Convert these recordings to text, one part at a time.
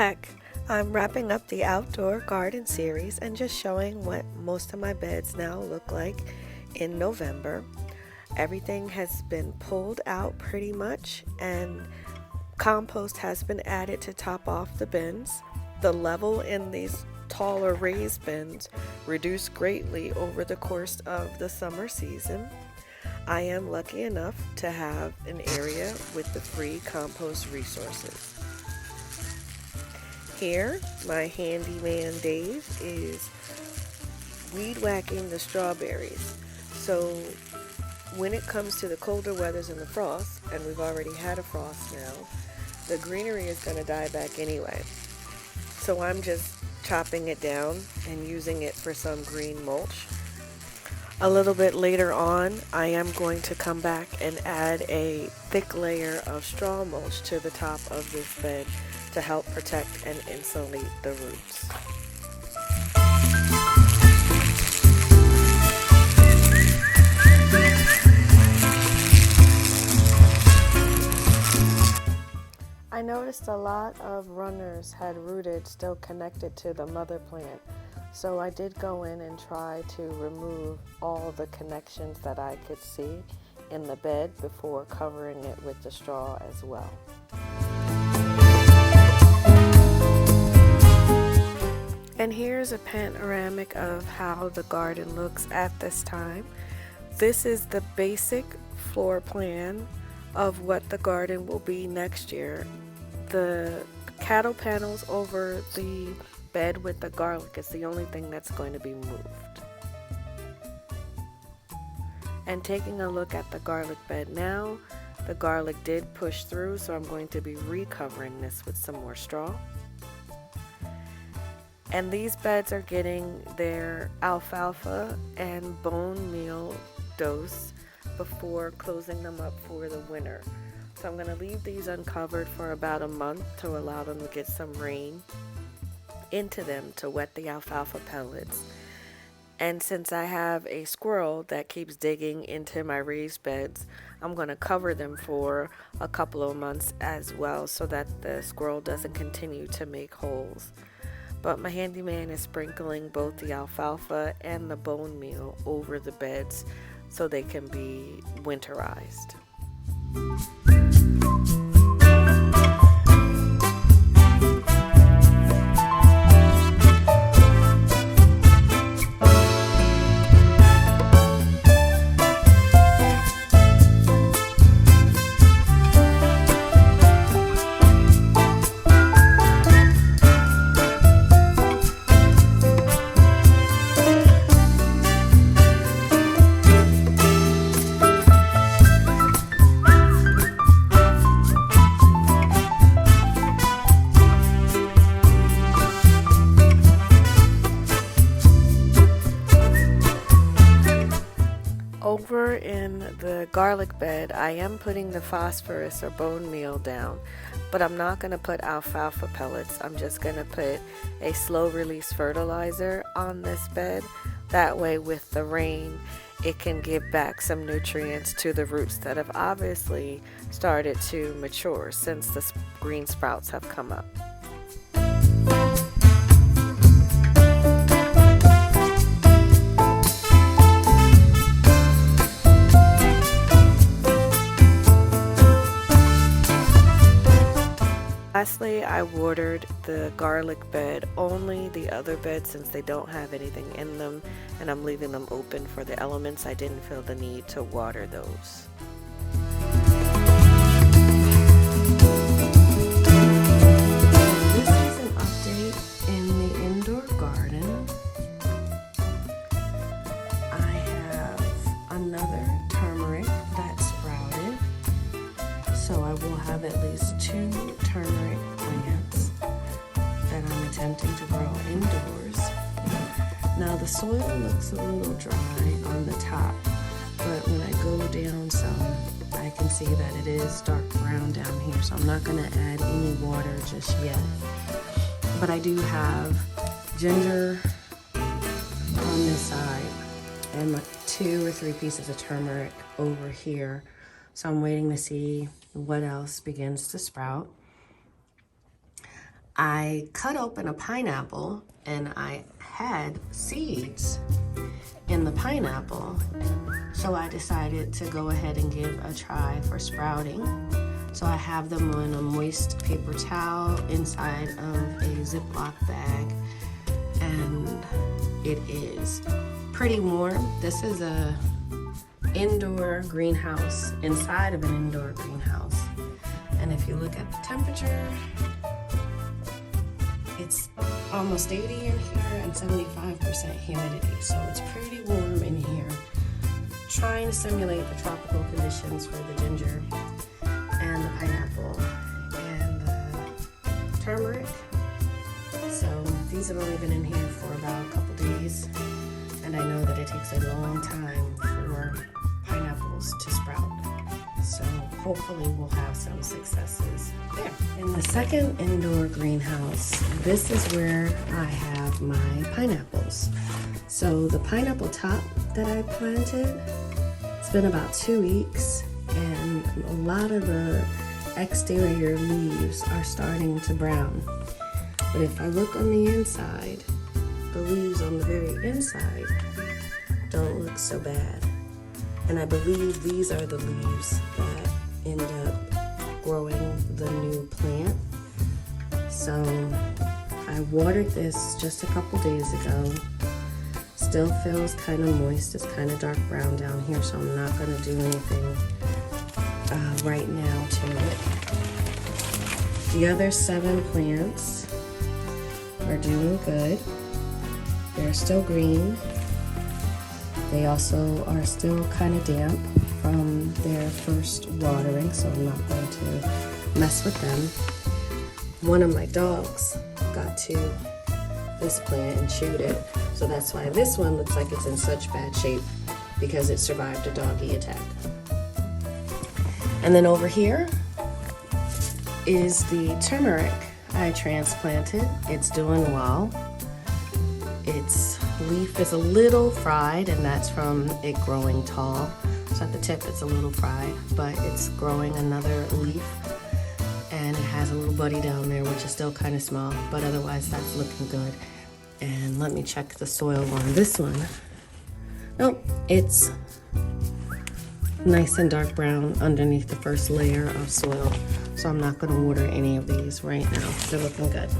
back. I'm wrapping up the outdoor garden series and just showing what most of my beds now look like in November. Everything has been pulled out pretty much, and compost has been added to top off the bins. The level in these taller raised bins reduced greatly over the course of the summer season. I am lucky enough to have an area with the free compost resources. Here, my handyman Dave is weed whacking the strawberries. So when it comes to the colder weathers and the frost, and we've already had a frost now, the greenery is going to die back anyway. So I'm just chopping it down and using it for some green mulch. A little bit later on, I am going to come back and add a thick layer of straw mulch to the top of this bed to help protect and insulate the roots. I noticed a lot of runners had rooted still connected to the mother plant, so I did go in and try to remove all the connections that I could see in the bed before covering it with the straw as well. And here's a panoramic of how the garden looks at this time. This is the basic floor plan of what the garden will be next year. The cattle panels over the bed with the garlic is the only thing that's going to be moved. And taking a look at the garlic bed now, the garlic did push through, so I'm going to be recovering this with some more straw. And these beds are getting their alfalfa and bone meal dose before closing them up for the winter. So I'm going to leave these uncovered for about a month to allow them to get some rain into them to wet the alfalfa pellets. And since I have a squirrel that keeps digging into my raised beds, I'm going to cover them for a couple of months as well so that the squirrel doesn't continue to make holes. But my handyman is sprinkling both the alfalfa and the bone meal over the beds so they can be winterized. Over in the garlic bed, I am putting the phosphorus or bone meal down, but I'm not going to put alfalfa pellets. I'm just going to put a slow release fertilizer on this bed. That way with the rain, it can give back some nutrients to the roots that have obviously started to mature since the green sprouts have come up. Lastly, I watered the garlic bed, only the other beds since they don't have anything in them, and I'm leaving them open for the elements. I didn't feel the need to water those. This is an update in the indoor garden. I have another turmeric that sprouted, so I will have at least 2 turmeric plants that I'm attempting to grow indoors. Now the soil looks a little dry on the top, but when I go down some, I can see that it is dark brown down here, so I'm not going to add any water just yet. But I do have ginger on this side and 2 or 3 pieces of turmeric over here. So I'm waiting to see what else begins to sprout. I cut open a pineapple and I had seeds in the pineapple. So I decided to go ahead and give a try for sprouting. So I have them on a moist paper towel inside of a Ziploc bag, and it is pretty warm. This is a indoor greenhouse inside of an indoor greenhouse. And if you look at the temperature, it's almost 80 in here and 75% humidity. So it's pretty warm in here. Trying to simulate the tropical conditions for the ginger and the pineapple and the turmeric. So these have only been in here for about a couple days, and I know that it takes a long time for pineapples to sprout. So hopefully we'll have some successes there. In the second indoor greenhouse, this is where I have my pineapples. So the pineapple top that I planted, it's been about 2 weeks, and a lot of the exterior leaves are starting to brown. But if I look on the inside, the leaves on the very inside don't look so bad. And I believe these are the leaves that end up growing the new plant. So I watered this just a couple days ago. Still feels kind of moist. It's kind of dark brown down here, so I'm not going to do anything right now to it. The other 7 plants are doing good. They're still green. They also are still kind of damp from their first watering, so I'm not going to mess with them. One of my dogs got to this plant and chewed it, so that's why this one looks like it's in such bad shape, because it survived a doggy attack. And then over here is the turmeric I transplanted. It's doing well. Its leaf is a little fried, and that's from it growing tall. So at the tip it's a little fried, but it's growing another leaf, and it has a little buddy down there, which is still kind of small, but otherwise that's looking good. And let me check the soil on this one. Nope, it's nice and dark brown underneath the first layer of soil, so I'm not going to water any of these right now. They're looking good.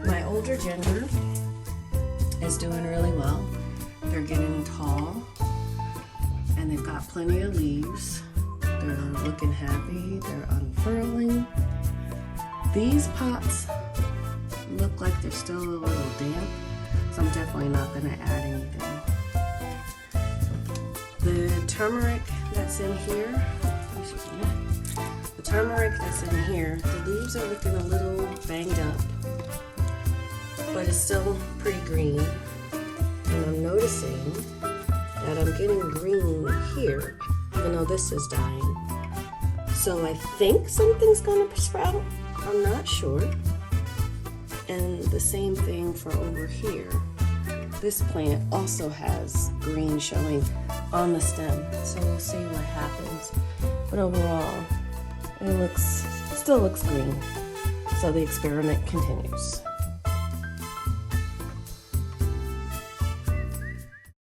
My older ginger is doing really well. They're getting tall, and they've got plenty of leaves. They're looking happy. They're unfurling. These pots look like they're still a little damp, so I'm definitely not going to add anything. The turmeric that's in here, the leaves are looking a little banged up, but it's still pretty green. And I'm noticing that I'm getting green here, even though this is dying. So I think something's gonna sprout. I'm not sure. And the same thing for over here. This plant also has green showing on the stem, so we'll see what happens. But overall, it still looks green. So the experiment continues.